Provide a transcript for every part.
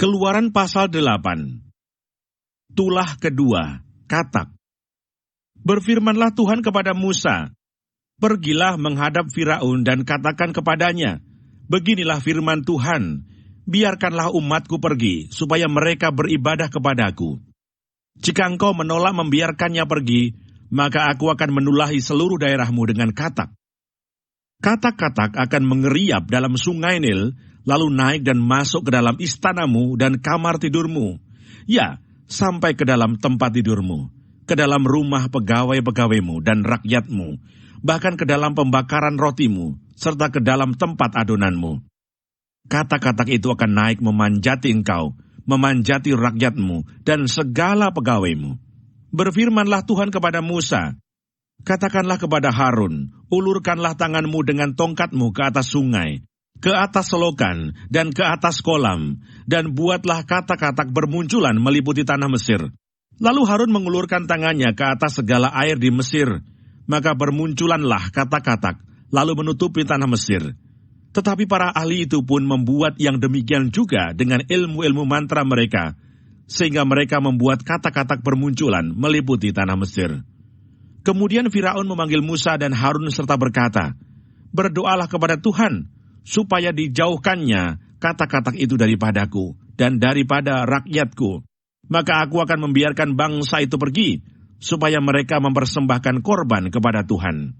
Keluaran pasal 8. Tulah kedua, katak. Berfirmanlah Tuhan kepada Musa, "Pergilah menghadap Firaun dan katakan kepadanya, beginilah firman Tuhan, biarkanlah umatku pergi, supaya mereka beribadah kepadaku. Jika engkau menolak membiarkannya pergi, maka aku akan menulahi seluruh daerahmu dengan katak. Katak-katak akan mengeriap dalam sungai Nil, lalu naik dan masuk ke dalam istanamu dan kamar tidurmu, ya, sampai ke dalam tempat tidurmu, ke dalam rumah pegawai-pegawaimu dan rakyatmu, bahkan ke dalam pembakaran rotimu, serta ke dalam tempat adonanmu. Katak-katak itu akan naik memanjati engkau, memanjati rakyatmu, dan segala pegawaimu." Berfirmanlah Tuhan kepada Musa, "Katakanlah kepada Harun, ulurkanlah tanganmu dengan tongkatmu ke atas sungai, ke atas selokan, dan ke atas kolam, dan buatlah katak-katak bermunculan meliputi tanah Mesir." Lalu Harun mengulurkan tangannya ke atas segala air di Mesir, maka bermunculanlah katak-katak, lalu menutupi tanah Mesir. Tetapi para ahli itu pun membuat yang demikian juga dengan ilmu-ilmu mantra mereka, sehingga mereka membuat katak-katak bermunculan meliputi tanah Mesir. Kemudian Firaun memanggil Musa dan Harun serta berkata, "Berdoalah kepada Tuhan, supaya dijauhkannya katak-katak itu daripadaku dan daripada rakyatku. Maka aku akan membiarkan bangsa itu pergi, supaya mereka mempersembahkan korban kepada Tuhan."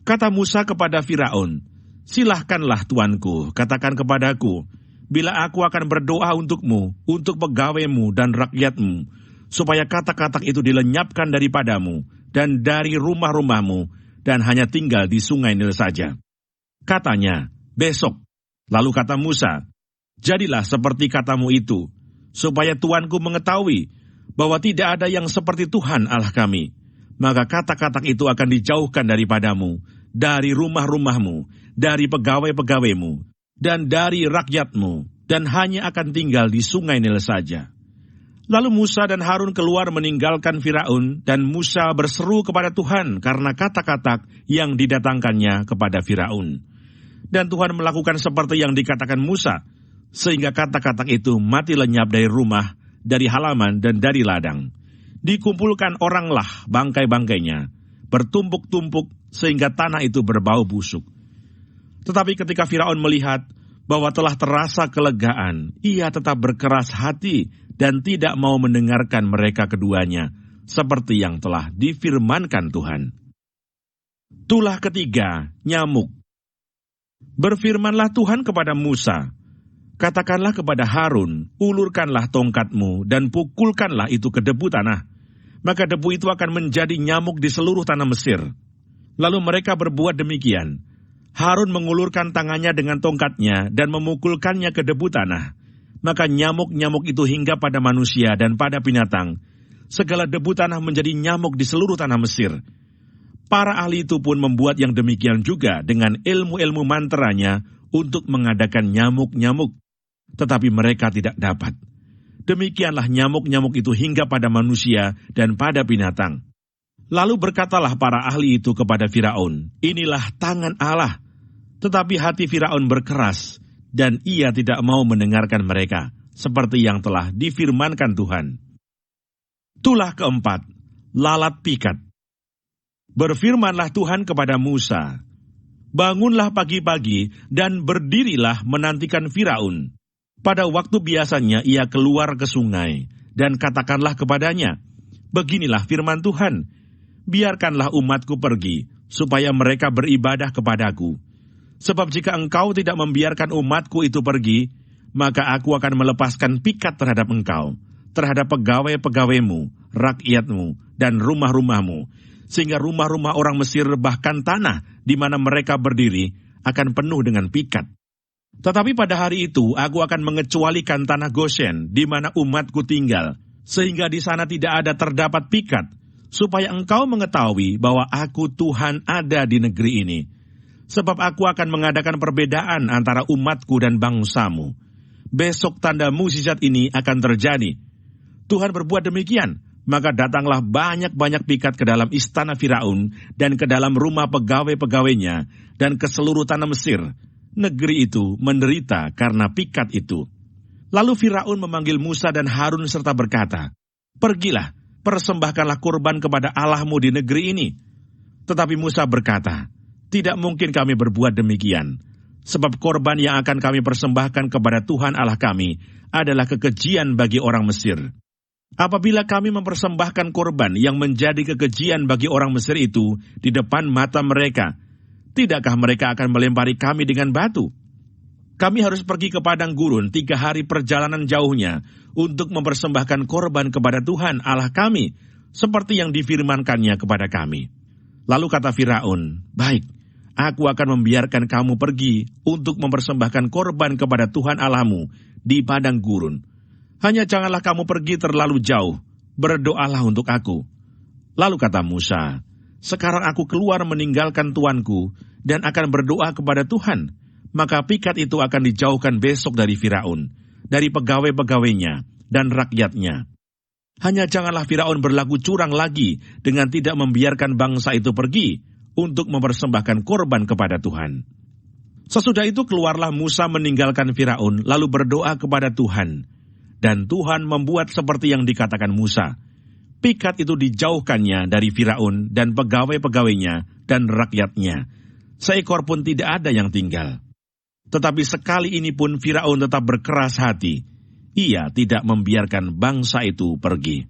Kata Musa kepada Firaun, "Silahkanlah tuanku, katakan kepadaku, bila aku akan berdoa untukmu, untuk pegawaimu dan rakyatmu, supaya katak-katak itu dilenyapkan daripadamu dan dari rumah-rumahmu, dan hanya tinggal di sungai Nil saja." Katanya, "Besok." Lalu kata Musa, "Jadilah seperti katamu itu, supaya tuanku mengetahui bahwa tidak ada yang seperti Tuhan Allah kami. Maka katak-katak itu akan dijauhkan daripadamu, dari rumah-rumahmu, dari pegawai-pegawaimu, dan dari rakyatmu, dan hanya akan tinggal di sungai Nil saja." Lalu Musa dan Harun keluar meninggalkan Firaun, dan Musa berseru kepada Tuhan karena katak-katak yang didatangkannya kepada Firaun. Dan Tuhan melakukan seperti yang dikatakan Musa, sehingga katak-katak itu mati lenyap dari rumah, dari halaman, dan dari ladang. Dikumpulkan oranglah bangkai-bangkainya, bertumpuk-tumpuk sehingga tanah itu berbau busuk. Tetapi ketika Firaun melihat bahwa telah terasa kelegaan, ia tetap berkeras hati dan tidak mau mendengarkan mereka keduanya, seperti yang telah difirmankan Tuhan. Tulah ketiga, nyamuk. Berfirmanlah Tuhan kepada Musa, "Katakanlah kepada Harun, ulurkanlah tongkatmu dan pukulkanlah itu ke debu tanah, maka debu itu akan menjadi nyamuk di seluruh tanah Mesir." Lalu mereka berbuat demikian. Harun mengulurkan tangannya dengan tongkatnya dan memukulkannya ke debu tanah, maka nyamuk-nyamuk itu hinggap pada manusia dan pada binatang. Segala debu tanah menjadi nyamuk di seluruh tanah Mesir. Para ahli itu pun membuat yang demikian juga dengan ilmu-ilmu mantranya untuk mengadakan nyamuk-nyamuk, tetapi mereka tidak dapat. Demikianlah nyamuk-nyamuk itu hinggap pada manusia dan pada binatang. Lalu berkatalah para ahli itu kepada Firaun, "Inilah tangan Allah." Tetapi hati Firaun berkeras, dan ia tidak mau mendengarkan mereka, seperti yang telah difirmankan Tuhan. Tulah keempat, lalat pikat. Berfirmanlah Tuhan kepada Musa, "Bangunlah pagi-pagi dan berdirilah menantikan Firaun. Pada waktu biasanya ia keluar ke sungai, dan katakanlah kepadanya, beginilah firman Tuhan, biarkanlah umatku pergi, supaya mereka beribadah kepadaku. Sebab jika engkau tidak membiarkan umatku itu pergi, maka aku akan melepaskan pikat terhadap engkau, terhadap pegawai-pegawaimu, rakyatmu, dan rumah-rumahmu, sehingga rumah-rumah orang Mesir bahkan tanah di mana mereka berdiri akan penuh dengan pikat. Tetapi pada hari itu aku akan mengecualikan tanah Goshen di mana umatku tinggal, sehingga di sana tidak ada terdapat pikat, supaya engkau mengetahui bahwa aku Tuhan ada di negeri ini. Sebab aku akan mengadakan perbedaan antara umatku dan bangsamu. Besok tanda mukjizat ini akan terjadi." Tuhan berbuat demikian, maka datanglah banyak-banyak pikat ke dalam istana Firaun dan ke dalam rumah pegawai-pegawainya dan ke seluruh tanah Mesir. Negeri itu menderita karena pikat itu. Lalu Firaun memanggil Musa dan Harun serta berkata, "Pergilah, persembahkanlah kurban kepada Allahmu di negeri ini." Tetapi Musa berkata, "Tidak mungkin kami berbuat demikian, sebab korban yang akan kami persembahkan kepada Tuhan Allah kami adalah kekejian bagi orang Mesir. Apabila kami mempersembahkan korban yang menjadi kekejian bagi orang Mesir itu di depan mata mereka, tidakkah mereka akan melempari kami dengan batu? Kami harus pergi ke padang gurun 3 hari perjalanan jauhnya untuk mempersembahkan korban kepada Tuhan Allah kami, seperti yang difirmankannya kepada kami." Lalu kata Firaun, "Baik, aku akan membiarkan kamu pergi untuk mempersembahkan korban kepada Tuhan Allahmu di padang gurun. Hanya janganlah kamu pergi terlalu jauh, berdoalah untuk aku." Lalu kata Musa, "Sekarang aku keluar meninggalkan tuanku dan akan berdoa kepada Tuhan, maka pikat itu akan dijauhkan besok dari Firaun, dari pegawai-pegawainya dan rakyatnya. Hanya janganlah Firaun berlaku curang lagi dengan tidak membiarkan bangsa itu pergi untuk mempersembahkan korban kepada Tuhan." Sesudah itu keluarlah Musa meninggalkan Firaun, lalu berdoa kepada Tuhan. Dan Tuhan membuat seperti yang dikatakan Musa. Pikat itu dijauhkannya dari Firaun dan pegawai-pegawainya dan rakyatnya. Seekor pun tidak ada yang tinggal. Tetapi sekali ini pun Firaun tetap berkeras hati. Ia tidak membiarkan bangsa itu pergi.